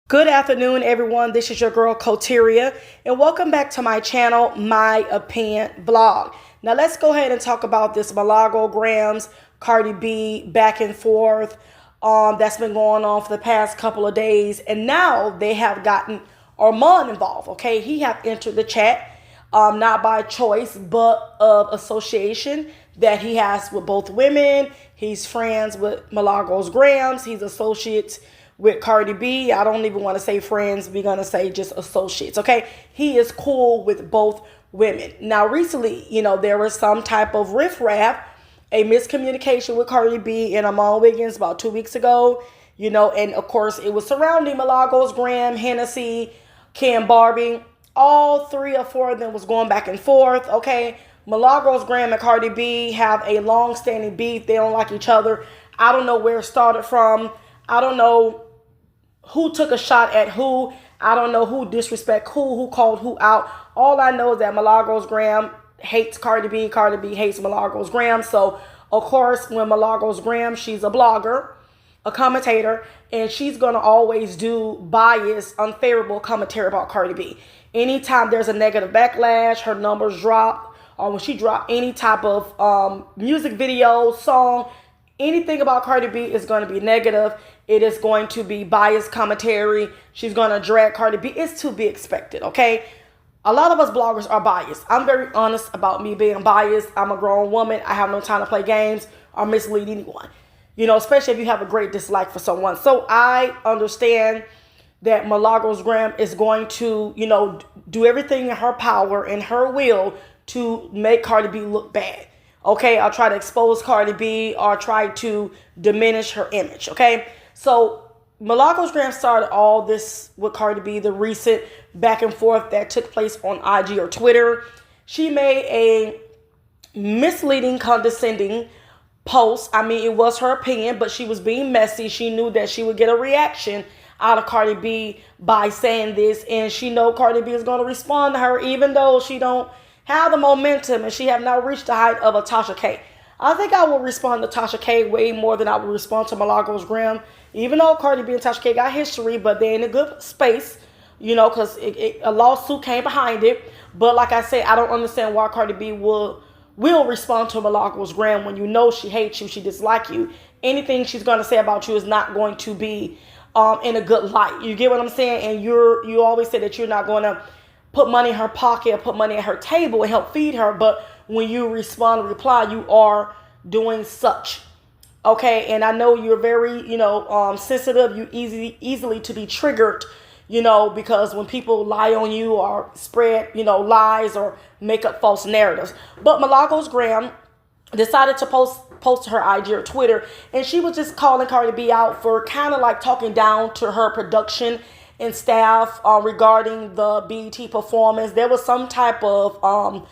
Good afternoon, everyone. This is your girl, Coteria, and welcome back to my channel, My Opinion Blog. Now, let's go ahead and talk about this Milagro Gramz, Cardi B back and forth that's been going on for the past couple of days. And now they have gotten Armon involved, okay? He have entered the chat, not by choice, but of association that he has with both women. He's friends with Milagro Gramz. He's associates with Cardi B. I don't even want to say friends. We're going to say just associates, okay? He is cool with both women. Now, recently, there was some type of riffraff, a miscommunication with Cardi B and Armon Wiggins about 2 weeks ago, and of course, it was surrounding Milagro Gramz, Hennessy, Cam Barbie. All 3 or 4 of them was going back and forth, okay? Milagro Gramz and Cardi B have a long-standing beef. They don't like each other. I don't know where it started from. I don't know who took a shot at who. I don't know who disrespect who called who out. All I know is that Milagro Gramz hates Cardi B. Cardi B hates Milagro Gramz. So, of course, when Milagro Gramz, she's a blogger, a commentator, and she's going to always do biased, unfavorable commentary about Cardi B. Anytime there's a negative backlash, her numbers drop, or when she dropped any type of music video, song, anything about Cardi B is going to be negative. It is going to be biased commentary. She's going to drag Cardi B. It's to be expected, okay? A lot of us bloggers are biased. I'm very honest about me being biased. I'm a grown woman. I have no time to play games or mislead anyone, especially if you have a great dislike for someone. So I understand that Milagro Gramz is going to, do everything in her power and her will to make Cardi B look bad. Okay, I'll try to expose Cardi B or try to diminish her image, okay? So Milagro Gramz started all this with Cardi B, the recent back and forth that took place on IG or Twitter. She made a misleading, condescending post. I mean, it was her opinion, but she was being messy. She knew that she would get a reaction out of Cardi B by saying this, and she know Cardi B is going to respond to her, even though she don't have the momentum and she have not reached the height of a Tasha K. I think I will respond to Tasha K way more than I would respond to Milagro Gramz, even though Cardi B and Tasha K got history, but they're in a good space, because a lawsuit came behind it. But like I said, I don't understand why Cardi B will respond to Milagro Gramz when she hates you, she dislikes you. Anything she's going to say about you is not going to be in a good light. You get what I'm saying? And you always say that you're not going to put money in her pocket or put money at her table and help feed her. But when you respond and reply, you are doing such. Okay, and I know you're very, sensitive. You easily to be triggered, because when people lie on you or spread, lies or make up false narratives. But Milagro Gramz decided to post to her IG or Twitter, and she was just calling Cardi B out for kind of like talking down to her production and staff regarding the BET performance. There was some type of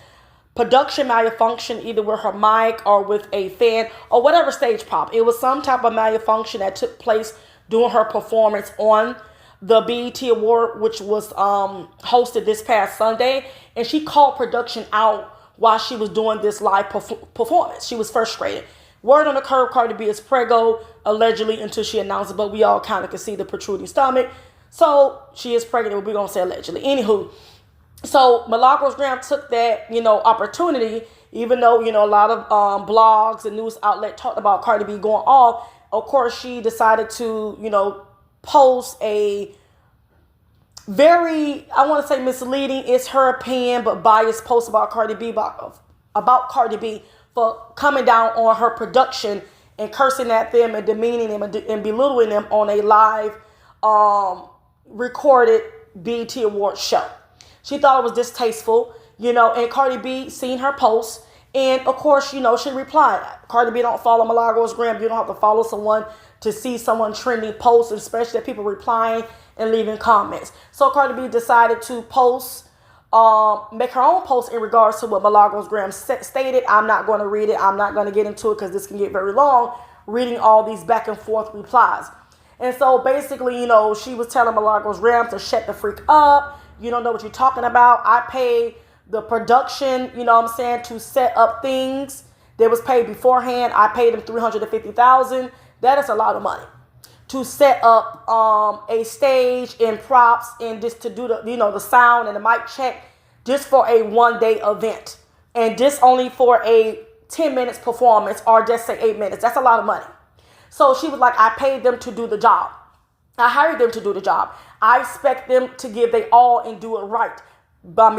production malfunction, either with her mic or with a fan or whatever stage pop. It was some type of malfunction that took place during her performance on the BET Award, which was hosted this past Sunday. And she called production out while she was doing this live performance. She was frustrated. Word on the curb, Cardi B is preggo, allegedly, until she announced it, but we all kind of can see the protruding stomach. So she is pregnant, but we're going to say allegedly. Anywho, so Milagro Gramz took that, opportunity, even though, a lot of blogs and news outlets talked about Cardi B going off. Of course, she decided to, post a very, I want to say misleading, it's her opinion, but biased post about Cardi B, about Cardi B for coming down on her production and cursing at them and demeaning them and belittling them on a live recorded BET Awards show. She thought it was distasteful, and Cardi B seen her post, and of course, she replied. Cardi B don't follow Milagro Gramz. You don't have to follow someone to see someone trending posts, especially that people replying and leaving comments. So Cardi B decided to post, make her own post in regards to what Milagro Gramz stated. I'm not going to read it. I'm not going to get into it because this can get very long, reading all these back and forth replies. And so basically, she was telling Milagro Gramz to shut the freak up. You don't know what you're talking about. I paid the production, to set up things. They was paid beforehand. I paid them $350,000. That is a lot of money. to set up a stage and props and just to do the the sound and the mic check just for a 1-day event, and just only for a 10 minutes performance, or just say 8 minutes. That's a lot of money. So she was like, I paid them to do the job. I hired them to do the job. I expect them to give their all and do it right.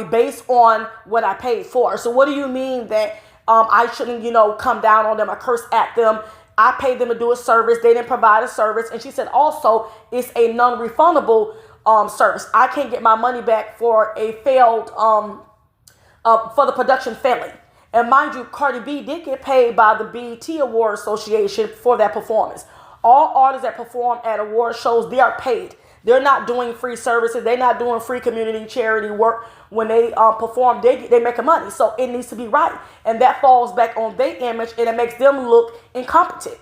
Based on what I paid for. So what do you mean that I shouldn't, come down on them or curse at them? I paid them to do a service. They didn't provide a service. And she said also it's a non-refundable service. I can't get my money back for a failed, for the production failing. And mind you, Cardi B did get paid by the BET Award Association for that performance. All artists that perform at award shows, they are paid. They're not doing free services. They're not doing free community charity work. When they perform, they make money. So it needs to be right. And that falls back on their image, and it makes them look incompetent.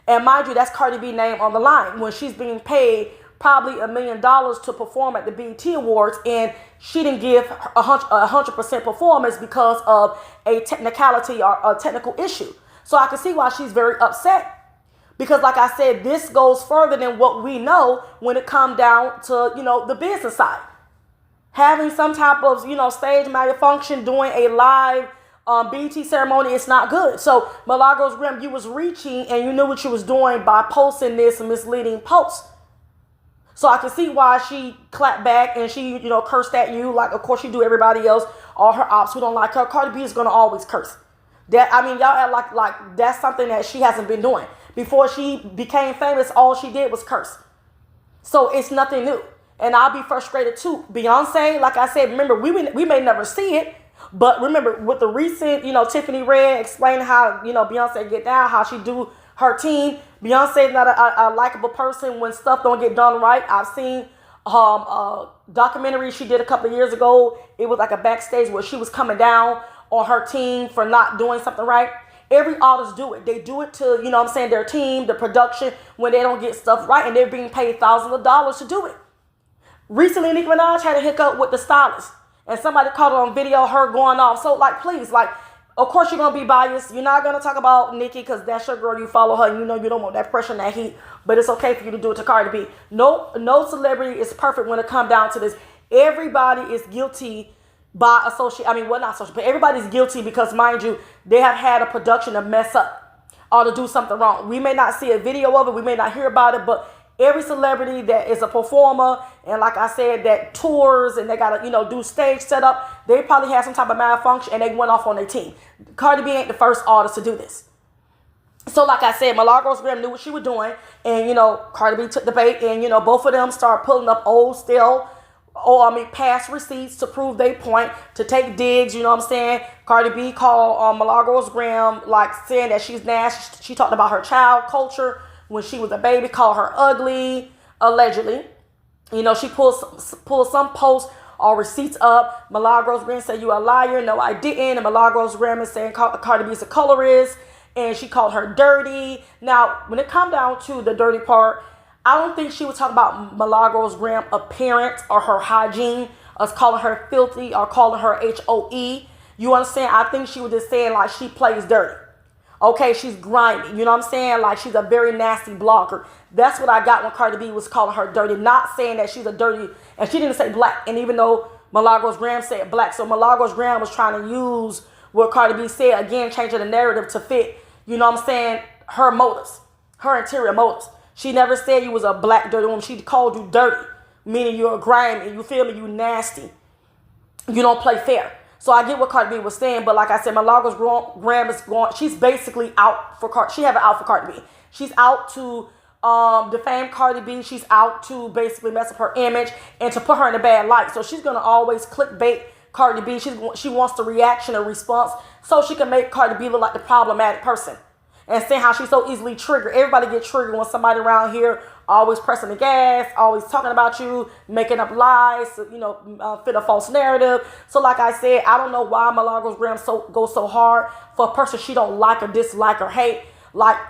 And mind you, that's Cardi B name on the line when she's being paid probably $1 million to perform at the BET Awards, and she didn't give 100% performance because of a technicality or a technical issue. So I can see why she's very upset. Because like I said, this goes further than what we know when it comes down to, the business side. Having some type of, stage malfunction, doing a live BET ceremony, it's not good. So Milagro Gramz, you was reaching and you knew what you was doing by posting this misleading post. So I can see why she clapped back and she, cursed at you. Like, of course, she do everybody else, all her ops who don't like her. Cardi B is going to always curse. Y'all act like that's something that she hasn't been doing. Before she became famous, all she did was curse. So it's nothing new. And I'll be frustrated too. Beyonce, like I said, remember, we may never see it. But remember, with the recent, Tiffany Red explaining how, Beyonce get down, how she do her team. Beyonce is not a likable person when stuff don't get done right. I've seen a documentary she did a couple of years ago. It was like a backstage where she was coming down on her team for not doing something right. Every artist do it. They do it to, their team, the production, when they don't get stuff right, and they're being paid thousands of dollars to do it. Recently, Nicki Minaj had a hiccup with the stylist, and somebody caught it on video, her going off. So, please, of course you're going to be biased. You're not going to talk about Nicki because that's your girl. You follow her, and you don't want that pressure and that heat, but it's okay for you to do it to Cardi B. No celebrity is perfect when it comes down to this. Everybody is guilty by association. Not association, but everybody's guilty because, mind you, they have had a production to mess up or to do something wrong. We may not see a video of it. We may not hear about it, but every celebrity that is a performer, and like I said, that tours and they got to, do stage setup, they probably had some type of malfunction and they went off on their team. Cardi B ain't the first artist to do this. So like I said, Milagro Gramz knew what she was doing, and, Cardi B took the bait, and, both of them started pulling up past receipts to prove their point, to take digs, Cardi B called Milagro Gramz, saying that she's nasty. She talked about her child culture when she was a baby, called her ugly, allegedly. She pulled some posts or receipts up. Milagro Gramz said, you a liar. No, I didn't. And Milagro Gramz is saying Cardi B is a colorist, and she called her dirty. Now, when it comes down to the dirty part, I don't think she would talk about Milagro Gramz appearance or her hygiene, us calling her filthy or calling her HOE. You understand? I think she was just saying she plays dirty. Okay, she's grimy. She's a very nasty blogger. That's what I got when Cardi B was calling her dirty. Not saying that she's a dirty, and she didn't say black. And even though Milagro Gramz said black, so Milagro Gramz was trying to use what Cardi B said, again, changing the narrative to fit, her motives, her interior motives. She never said you was a black dirty woman. She called you dirty, meaning you're grimy, you feel me, you nasty. You don't play fair. So I get what Cardi B was saying, but like I said, Milagro Gramz is going, she's basically out for Cardi. She have it out for Cardi B. She's out to defame Cardi B. She's out to basically mess up her image and to put her in a bad light. So she's going to always clickbait Cardi B. She wants the reaction or response so she can make Cardi B look like the problematic person. And saying how she's so easily triggered. Everybody gets triggered when somebody around here always pressing the gas, always talking about you, making up lies, fit a false narrative. So like I said, I don't know why Milagro Gramz goes so hard for a person she don't like or dislike or hate.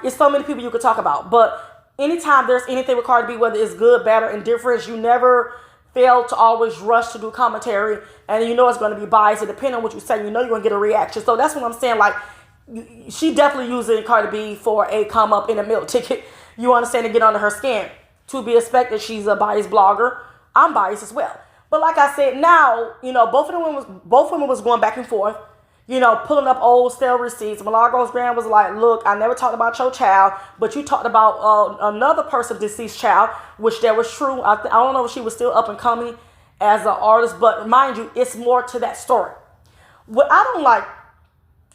It's so many people you could talk about. But anytime there's anything with Cardi B, whether it's good, bad, or indifference, you never fail to always rush to do commentary. And it's going to be biased. And depending on what you say, you're going to get a reaction. So that's what I'm saying. She definitely using Cardi B for a come up in a meal ticket. You understand, to get under her skin. to be expected. She's a biased blogger. I'm biased as well. But like I said, now, both women was going back and forth, pulling up old stale receipts. Milagro Gramz was like, look, I never talked about your child, but you talked about another person's deceased child, which that was true. I don't know if she was still up and coming as an artist, but mind you, it's more to that story. What I don't like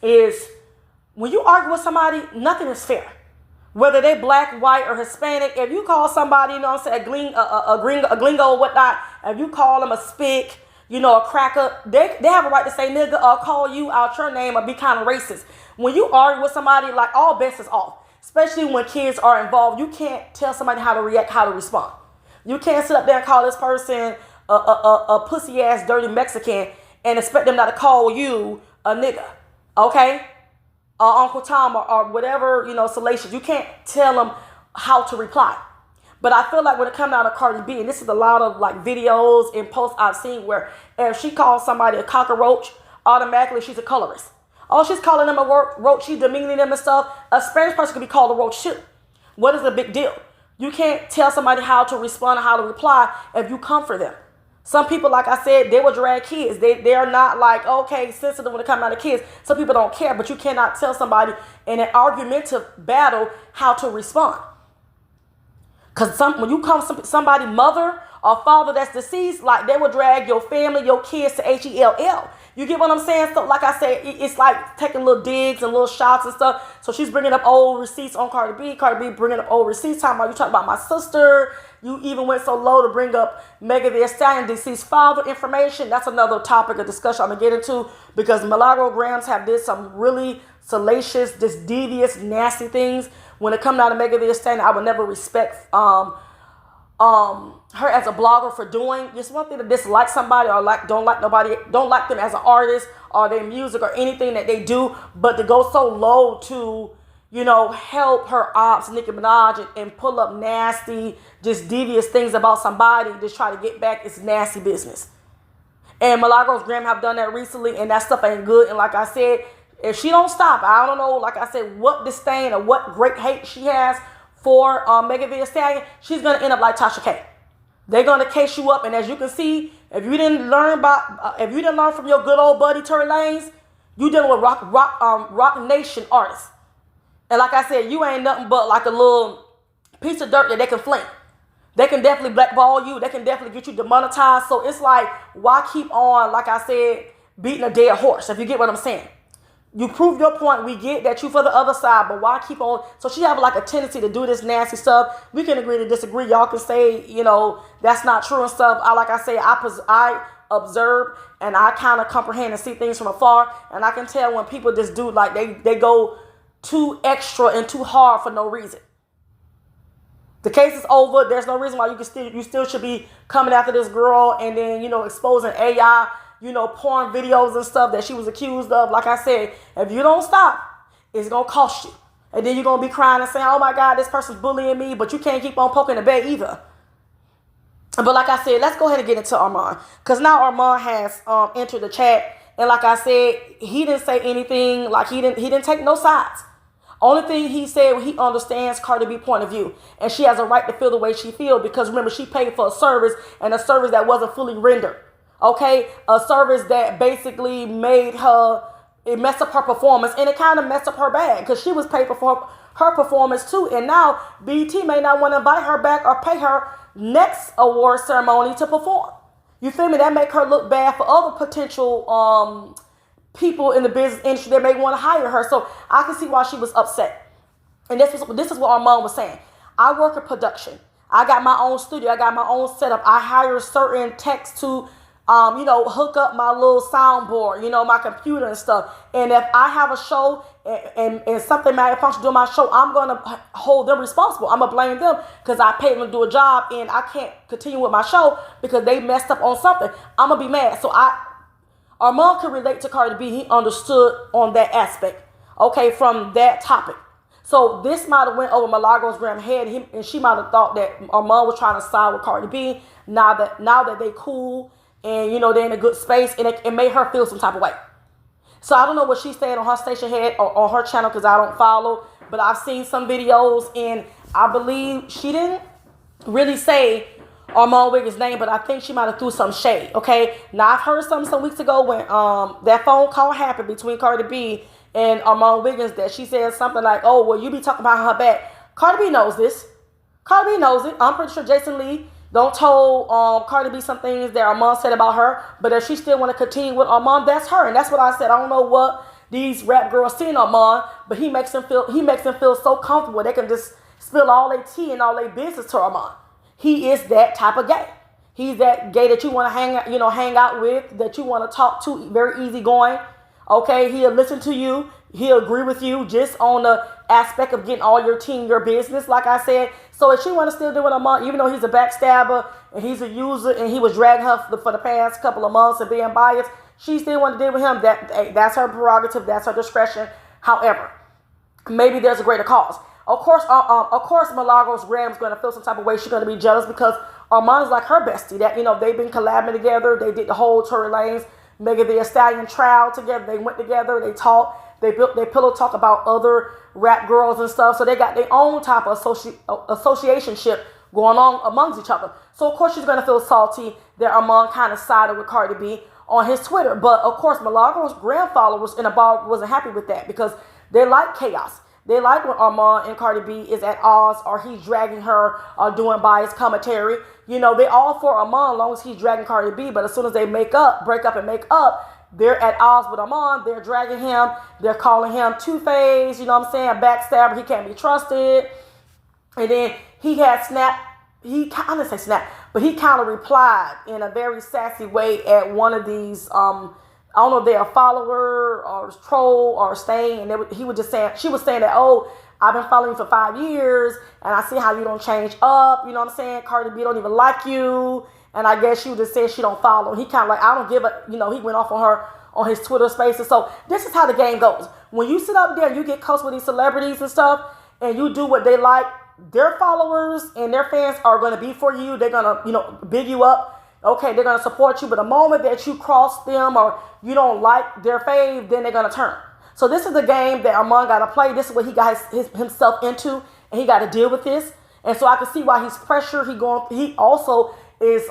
is when you argue with somebody, nothing is fair. Whether they black, white, or Hispanic, if you call somebody, a gringo or whatnot, if you call them a spick, a cracker, they have a right to say nigga or call you out your name or be kind of racist. When you argue with somebody, like, all bets is off, especially when kids are involved. You can't tell somebody how to react, how to respond. You can't sit up there and call this person a pussy ass dirty Mexican and expect them not to call you a nigga, okay? Uncle Tom or whatever, salacious. You can't tell them how to reply. But I feel like when it comes down to Cardi B, and this is a lot of like videos and posts I've seen where if she calls somebody a cockroach, automatically she's a colorist. Oh, she's calling them a roach, she's demeaning them and stuff. A Spanish person could be called a roach too. What is the big deal? You can't tell somebody how to respond or how to reply if you come for them. Some people, like I said, they will drag kids. They are not like, okay, sensitive when it comes down to kids. Some people don't care, but you cannot tell somebody in an argumentative battle how to respond. Because when you come somebody mother or father that's deceased, like they will drag your family, your kids to HELL. You get what I'm saying? So like I said, it's like taking little digs and little shots and stuff. So she's bringing up old receipts on Cardi B. Cardi B bringing up old receipts. Talking about, you talking about my sister. You even went so low to bring up Megan Thee Stallion deceased father information. That's another topic of discussion I'm going to get into, because Milagro Gramz have did some really salacious, just devious, nasty things. When it comes down to Megan Thee Stallion, I would never respect her as a blogger for doing. Just one thing to dislike somebody or don't like them as an artist or their music or anything that they do, but to go so low to, help her ops, Nicki Minaj, and pull up nasty, just devious things about somebody, just try to get back, it's nasty business. And Milagro Gramz have done that recently, and that stuff ain't good. And like I said, if she don't stop, I don't know, like I said, what disdain or what great hate she has for Megan Thee Stallion, she's going to end up like Tasha K. They're going to case you up, and as you can see, if you didn't learn from your good old buddy Tory Lanez, you dealing with Rock Nation artists. And like I said, you ain't nothing but like a little piece of dirt that they can fling. They can definitely blackball you. They can definitely get you demonetized. So it's like, why keep on, like I said, beating a dead horse, if you get what I'm saying? You prove your point. We get that you for the other side, but why keep on? So she have like a tendency to do this nasty stuff. We can agree to disagree. Y'all can say, that's not true and stuff. I observe and I kind of comprehend and see things from afar. And I can tell when people just do like they go too extra and too hard for no reason. The case is over. There's no reason why you still should be coming after this girl and then, exposing AI, porn videos and stuff that she was accused of. Like I said, if you don't stop, it's going to cost you. And then you're going to be crying and saying, oh my God, this person's bullying me, but you can't keep on poking the bear either. But like I said, let's go ahead and get into Armon. Because now Armon has entered the chat. And like I said, he didn't say anything, like he didn't take no sides. Only thing he said, he understands Cardi B point of view. And she has a right to feel the way she feels, because remember, she paid for a service, and a service that wasn't fully rendered. Okay? A service that basically it messed up her performance, and it kind of messed up her bag, because she was paid for her performance too. And now BET may not want to invite her back or pay her next award ceremony to perform. You feel me? That make her look bad for other potential people in the business industry that may want to hire her. So I can see why she was upset. And this is what Armon was saying. I work in production. I got my own studio. I got my own setup. I hire certain techs to, hook up my little soundboard, my computer and stuff. And if I have a show and something malfunctions during my show, I'm going to hold them responsible. I'm going to blame them because I paid them to do a job and I can't continue with my show because they messed up on something. I'm going to be mad. So Armon could relate to Cardi B. He understood on that aspect, okay, from that topic. So this might have went over Milagro Gramz's head, and she might have thought that Armon was trying to side with Cardi B. Now that they cool and they're in a good space, and it made her feel some type of way. So I don't know what she's saying on her station head or on her channel, because I don't follow, but I've seen some videos, and I believe she didn't really say Armon Wiggins' name, but I think she might have threw some shade. Okay, now I've heard some weeks ago when that phone call happened between Cardi B and Armon Wiggins that she said something like, "Oh, well, you be talking about her back." Cardi B knows this. Cardi B knows it. I'm pretty sure Jason Lee don't told Cardi B some things that Armon said about her, but if she still want to continue with Armon, that's her, and that's what I said. I don't know what these rap girls see in Armon, but he makes them feel so comfortable they can just spill all their tea and all their business to Armon. He is that type of gay. He's that gay that you want to hang out with, that you want to talk to, very easygoing. Okay, he'll listen to you. He'll agree with you just on the aspect of getting all your team, your business, like I said. So if she want to still do it a month, even though he's a backstabber and he's a user and he was dragging her for the past couple of months and being biased, she still want to deal with him. That's her prerogative. That's her discretion. However, maybe there's a greater cause. Of course, Milagro Gramz going to feel some type of way. She's going to be jealous because Armon's like her bestie. That they've been collabing together. They did the whole Tory Lanez Megan Thee Stallion trial together. They went together. They talked. They pillow talk about other rap girls and stuff. So they got their own type of associationship going on amongst each other. So of course she's going to feel salty that Armon kind of sided with Cardi B on his Twitter. But of course Milagro Gramz followers in the bar wasn't happy with that because they like chaos. They like when Armon and Cardi B is at odds or he's dragging her or doing biased commentary. They all for Armon as long as he's dragging Cardi B. But as soon as they break up and make up, they're at odds with Armon. They're dragging him. They're calling him two-faced, backstabber. He can't be trusted. And then he had snapped. I didn't say snap, but he kind of replied in a very sassy way at one of these, I don't know if they're a follower or troll or staying. And she was saying that, "Oh, I've been following you for 5 years and I see how you don't change up. You know what I'm saying? Cardi B don't even like you." And I guess she was just saying she don't follow. He kind of like, I don't give a, he went off on her on his Twitter spaces. So this is how the game goes. When you sit up there and you get close with these celebrities and stuff and you do what they like, their followers and their fans are going to be for you. They're going to, big you up. Okay, they're going to support you. But the moment that you cross them or you don't like their fave, then they're going to turn. So this is the game that Armon got to play. This is what he got himself into, and he got to deal with this. And so I can see why he's pressured. He also is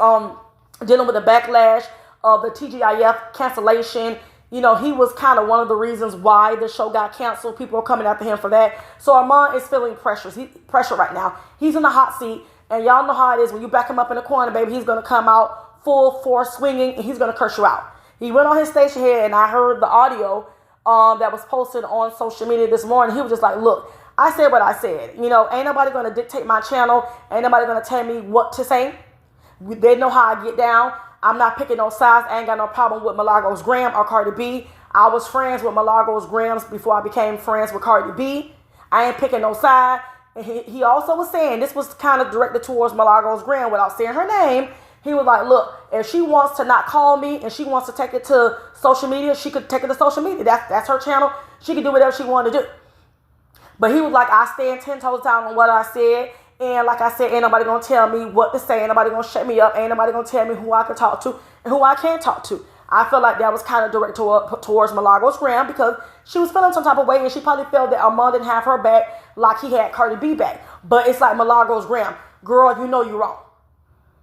dealing with the backlash of the TGIF cancellation. He was kind of one of the reasons why the show got canceled. People are coming after him for that. So Armon is feeling pressure right now. He's in the hot seat, and y'all know how it is. When you back him up in the corner, baby, he's going to come out full force swinging, and he's going to curse you out. He went on his station here, and I heard the audio that was posted on social media this morning. He was just like, "Look, I said what I said. Ain't nobody going to dictate my channel. Ain't nobody going to tell me what to say. They know how I get down. I'm not picking no sides. I ain't got no problem with Milagro Gramz or Cardi B. I was friends with Milagro Gramz before I became friends with Cardi B. I ain't picking no side." And he also was saying, this was kind of directed towards Milagro Gramz without saying her name. He was like, "Look, if she wants to not call me and she wants to take it to social media, she could take it to social media. That's her channel. She can do whatever she wanted to do." But he was like, "I stand 10 toes down on what I said. And like I said, ain't nobody going to tell me what to say. Ain't nobody going to shut me up. Ain't nobody going to tell me who I can talk to and who I can't talk to." I feel like that was kind of directed towards Milagro Gramz because she was feeling some type of way and she probably felt that Armon didn't have her back like he had Cardi B back. But it's like Milagro Gramz, girl, you know you're wrong.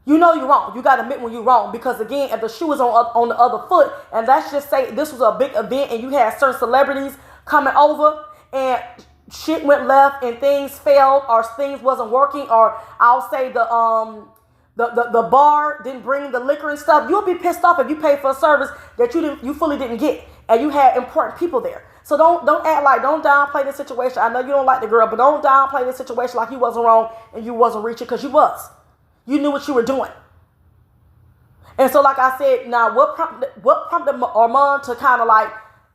You know you're wrong. You got to admit when you're wrong because, again, if the shoe was on the other foot, and let's just say this was a big event and you had certain celebrities coming over and shit went left and things failed or things wasn't working, or I'll say the bar didn't bring the liquor and stuff, you'll be pissed off if you paid for a service that you fully didn't get and you had important people there. So don't downplay the situation. I know you don't like the girl, but don't downplay the situation like you wasn't wrong and you wasn't reaching, because you was. You knew what you were doing. And so, like I said, now what prompted Armon to kind of like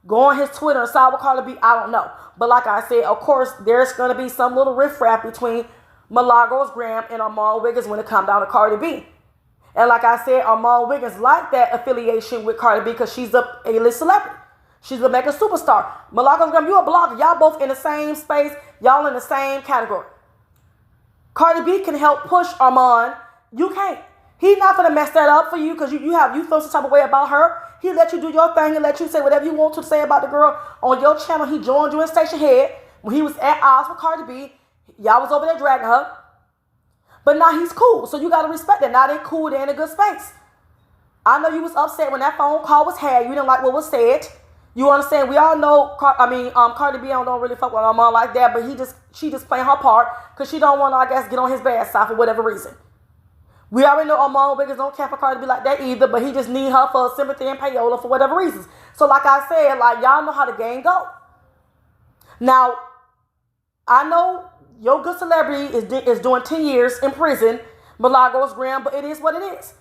go on his Twitter and side with Cardi B, I don't know. But like I said, of course, there's going to be some little riffraff between Milagro Gramz and Armon Wiggins when it comes down to Cardi B. And like I said, Armon Wiggins like that affiliation with Cardi B because she's a A-list celebrity. She's a mega superstar. Milagro Gramz, you a blogger. Y'all both in the same space. Y'all in the same category. Cardi B can help push Armon. You can't. He's not going to mess that up for you because you feel some type of way about her. He let you do your thing and let you say whatever you want to say about the girl on your channel. He joined you in Station Head when he was at odds with Cardi B. Y'all was over there dragging her. But now he's cool. So you got to respect that. Now they cool. They're in a good space. I know you was upset when that phone call was had. You didn't like what was said. You understand? We all know, Cardi B don't really fuck with my mom like that, but she just playing her part because she don't want to, I guess, get on his bad side for whatever reason. We already know Armon Wiggins don't care for Cardi B like that either, but he just need her for sympathy and payola for whatever reasons. So like I said, like y'all know how the game go. Now, I know your good celebrity is doing 10 years in prison, Milagro Gramz, but it is what it is.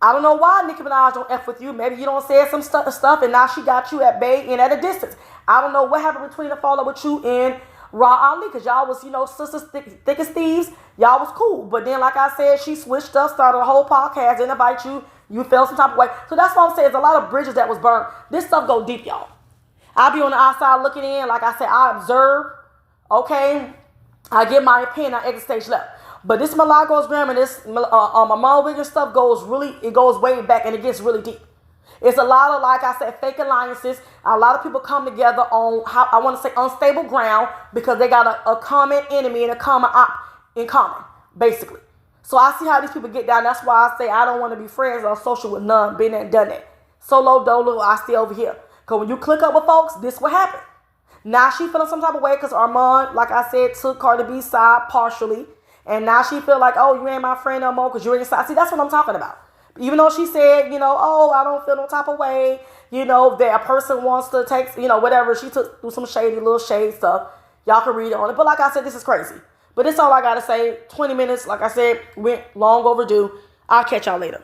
I don't know why Nicki Minaj don't F with you. Maybe you don't say some stuff and now she got you at bay and at a distance. I don't know what happened between the fallout with you and Raw Ali, because y'all was, sisters thick as thieves. Y'all was cool. But then, like I said, she switched up, started a whole podcast, didn't invite you. You felt some type of way. So that's what I'm saying. There's a lot of bridges that was burned. This stuff go deep, y'all. I'll be on the outside looking in. Like I said, I observe. Okay. I give my opinion. I exit stage left. But this Milagro Gramz and this Armon Wiggins stuff goes way back and it gets really deep. It's a lot of, like I said, fake alliances. A lot of people come together on, I want to say, unstable ground because they got a common enemy and a common op in common, basically. So I see how these people get down. That's why I say I don't want to be friends or social with none. Been there and done that. Solo dolo, I stay over here. Because when you click up with folks, this will happen. Now she feeling some type of way because Armon, like I said, took Cardi B's side partially. And now she feel like, oh, you ain't my friend no more because you're inside. See, that's what I'm talking about. Even though she said, oh, I don't feel no type of way, that a person wants to take, whatever. She took through some little shade stuff. Y'all can read on it. But like I said, this is crazy. But that's all I got to say. 20 minutes, like I said, went long overdue. I'll catch y'all later.